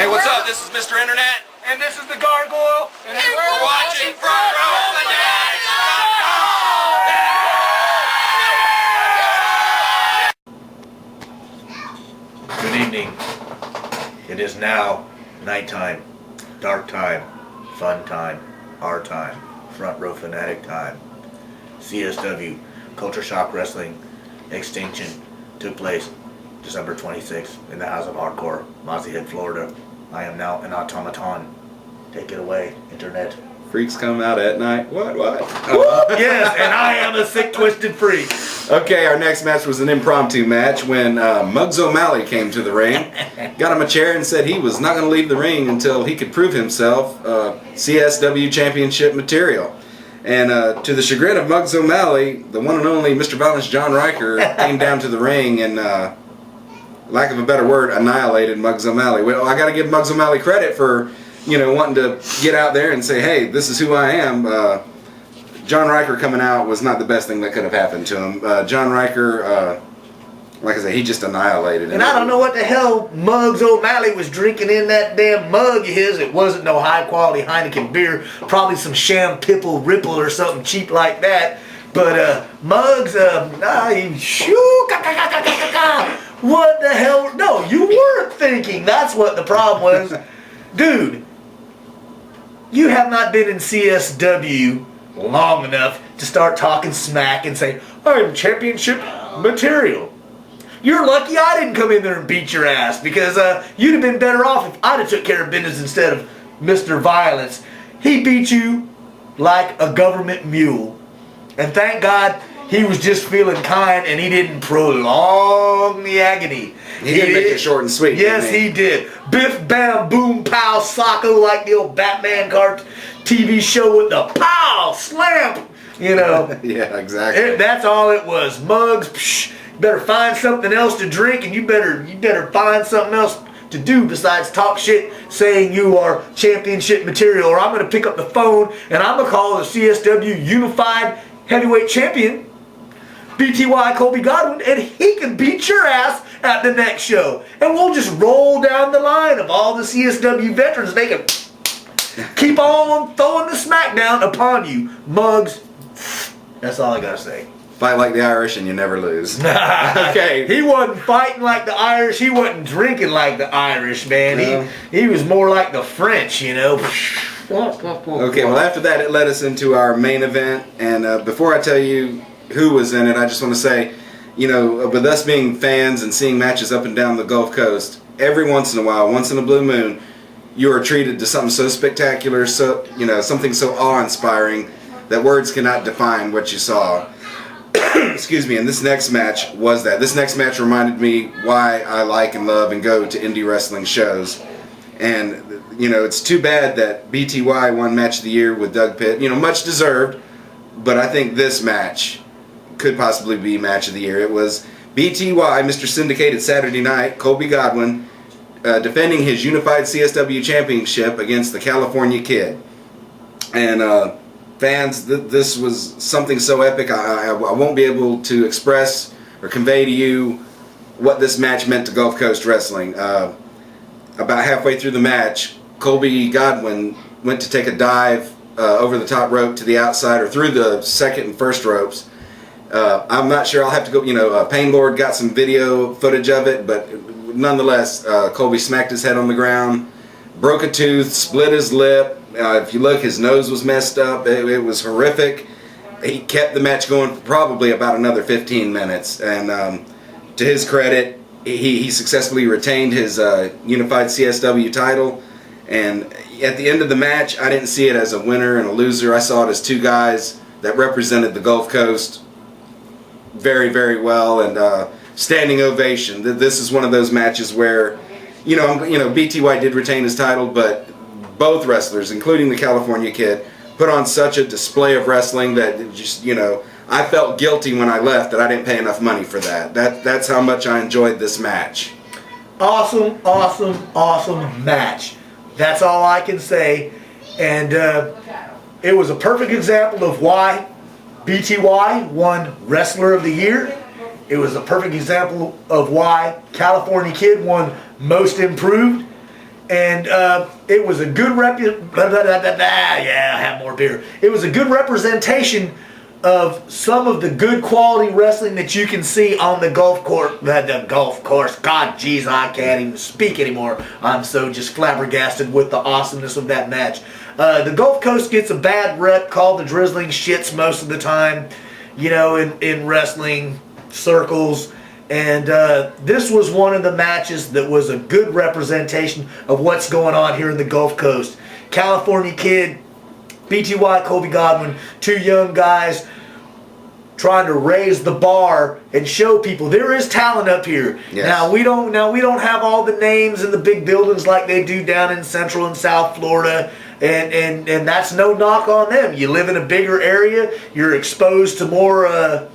Hey, what's up? This is Mr. Internet. And this is the Gargoyle. And we're watching Front Row Fanatics. Good evening. It is now nighttime, dark time, fun time, our time, Front Row Fanatic time. CSW, Culture Shock Wrestling, Extinction took place December 26th in the House of Hardcore, Mozzie Head, Florida. I am now an automaton. Take it away, Internet. Freaks come out at night. What? Yes, and I am a sick, twisted freak. Okay, our next match was an impromptu match when Muggs O'Malley came to the ring, got him a chair and said he was not going to leave the ring until he could prove himself CSW championship material. And to the chagrin of Muggs O'Malley, the one and only Mr. Violence John Riker came down to the ring and, lack of a better word, annihilated Muggs O'Malley. Well, I got to give Muggs O'Malley credit for, wanting to get out there and say, hey, this is who I am. John Riker coming out was not the best thing that could have happened to him. John Riker, like I said, he just annihilated him. And I don't know what the hell Muggs O'Malley was drinking in that damn mug of his. It wasn't no high quality Heineken beer. Probably some Sham Pipple Ripple or something cheap like that. But Muggs, what the hell? No, you weren't thinking. That's what the problem was. Dude, you have not been in CSW long enough to start talking smack and say, I'm championship material. You're lucky I didn't come in there and beat your ass, because you'd have been better off if I'd have took care of business instead of Mr. Violence. He beat you like a government mule. And thank God he was just feeling kind and he didn't prolong the agony. He did make it short and sweet. Yes, he did. Biff, bam, boom, pow, socko, like the old Batman TV show with the pow, slam, Yeah, exactly. That's all it was. Muggs, psh, better find something else to drink, and you better find something else to do besides talk shit saying you are championship material, or I'm going to pick up the phone and I'm going to call the CSW Unified Heavyweight Champion, BTY Colby Godwin, and he can beat your ass at the next show. And we'll just roll down the line of all the CSW veterans. They can keep on throwing the smackdown upon you. Muggs, that's all I got to say. Fight like the Irish and you never lose. Okay. He wasn't fighting like the Irish. He wasn't drinking like the Irish, man. He was more like the French, Okay, well after that it led us into our main event, and before I tell you who was in it, I just want to say, with us being fans and seeing matches up and down the Gulf Coast, every once in a while, once in a blue moon, you are treated to something so spectacular, so something so awe-inspiring that words cannot define what you saw. Excuse me, and this next match was that. This next match reminded me why I like and love and go to indie wrestling shows. And, it's too bad that BTY won Match of the Year with Doug Pitt. Much deserved, but I think this match could possibly be Match of the Year. It was BTY, Mr. Syndicated Saturday Night, Colby Godwin, defending his Unified CSW Championship against the California Kid. And, fans, this was something so epic, I won't be able to express or convey to you what this match meant to Gulf Coast Wrestling. About halfway through the match, Colby Godwin went to take a dive over the top rope to the outside, or through the second and first ropes. I'm not sure, I'll have to go, Pain Lord got some video footage of it, but nonetheless, Colby smacked his head on the ground, broke a tooth, split his lip. If you look, his nose was messed up. It was horrific. He kept the match going for probably about another 15 minutes. And to his credit, he successfully retained his Unified CSW title. And at the end of the match, I didn't see it as a winner and a loser. I saw it as two guys that represented the Gulf Coast very, very well. And standing ovation. This is one of those matches where, BTY did retain his title, but both wrestlers, including the California Kid, put on such a display of wrestling that just, I felt guilty when I left that I didn't pay enough money for that. That's how much I enjoyed this match. Awesome, awesome, awesome match. That's all I can say. And it was a perfect example of why BTY won Wrestler of the Year. It was a perfect example of why California Kid won Most Improved. And it was a good have more beer. It was a good representation of some of the good quality wrestling that you can see on the golf course. The golf course. God, jeez, I can't even speak anymore. I'm so just flabbergasted with the awesomeness of that match. The Gulf Coast gets a bad rep, called the drizzling shits most of the time, you know, in wrestling circles. And this was one of the matches that was a good representation of what's going on here in the Gulf Coast. California Kid, BTY, Colby Godwin, two young guys trying to raise the bar and show people there is talent up here. Yes. Now we don't have all the names in the big buildings like they do down in Central and South Florida. And that's no knock on them. You live in a bigger area, you're exposed to more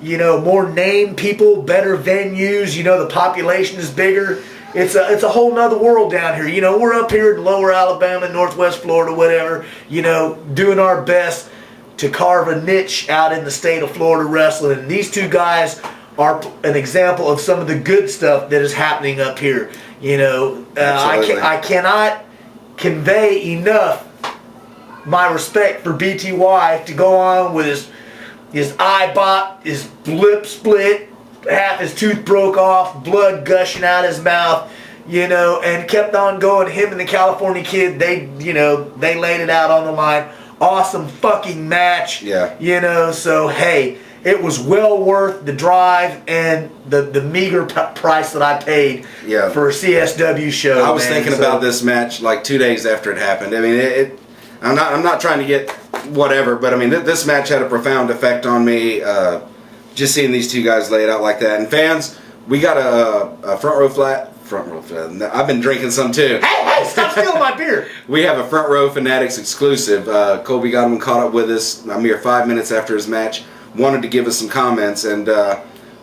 more name people, better venues, the population is bigger. It's a whole nother world down here. We're up here in lower Alabama, northwest Florida, whatever, doing our best to carve a niche out in the state of Florida wrestling. And these two guys are an example of some of the good stuff that is happening up here. I cannot convey enough my respect for BTY to go on with his eye bop, his lip split, half his tooth broke off, blood gushing out his mouth, and kept on going. Him and the California Kid, they laid it out on the line. Awesome fucking match. Yeah. So hey, it was well worth the drive and the meager price that I paid for a CSW show. I was thinking about this match like 2 days after it happened. I mean, I'm not trying to get whatever, but I mean, this match had a profound effect on me. Just seeing these two guys lay it out like that. And fans, we got a front row flat. I've been drinking some too. Hey, stop stealing my beer. We have a Front Row Fanatics exclusive. Colby Godwin caught up with us a mere 5 minutes after his match. Wanted to give us some comments, and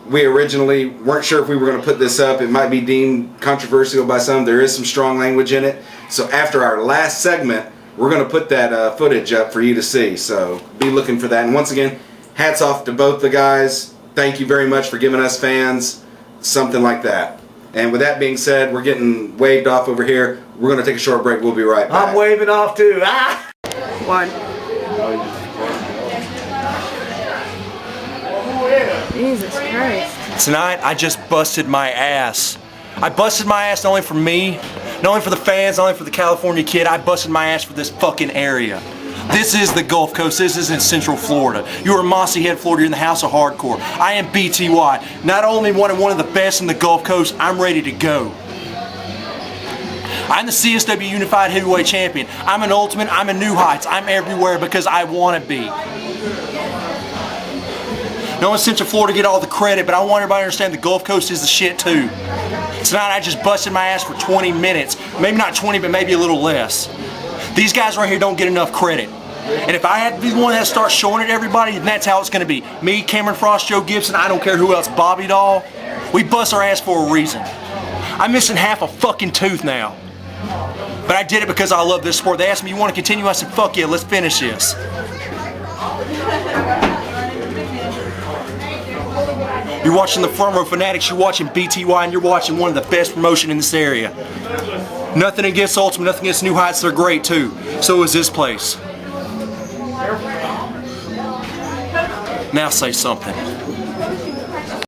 we originally weren't sure if we were going to put this up. It might be deemed controversial by some. There is some strong language in it. So after our last segment, we're going to put that footage up for you to see. So be looking for that. And once again, hats off to both the guys. Thank you very much for giving us fans something like that. And with that being said, we're getting waved off over here. We're going to take a short break. We'll be right back. I'm waving off too. Ah! One. Jesus Christ. Tonight, I just busted my ass. I busted my ass not only for me, not only for the fans, not only for the California Kid, I busted my ass for this fucking area. This is the Gulf Coast. This isn't Central Florida. You're in Mossy Head, Florida. You're in the House of Hardcore. I am BTY. Not only one of the best in the Gulf Coast, I'm ready to go. I'm the CSW Unified Heavyweight Champion. I'm an Ultimate. I'm a New Heights. I'm everywhere because I want to be. No one in Central Florida get all the credit, but I want everybody to understand the Gulf Coast is the shit too. Tonight I just busted my ass for 20 minutes. Maybe not 20, but maybe a little less. These guys right here don't get enough credit. And if I had to be the one that starts showing it to everybody, then that's how it's going to be. Me, Cameron Frost, Joe Gibson, I don't care who else, Bobby Doll. We bust our ass for a reason. I'm missing half a fucking tooth now. But I did it because I love this sport. They asked me, you want to continue? I said, fuck yeah, let's finish this. You're watching the Front Row Fanatics, you're watching BTY, and you're watching one of the best promotion in this area. Nothing against Ultimate, nothing against New Heights, they're great too. So is this place. Now say something.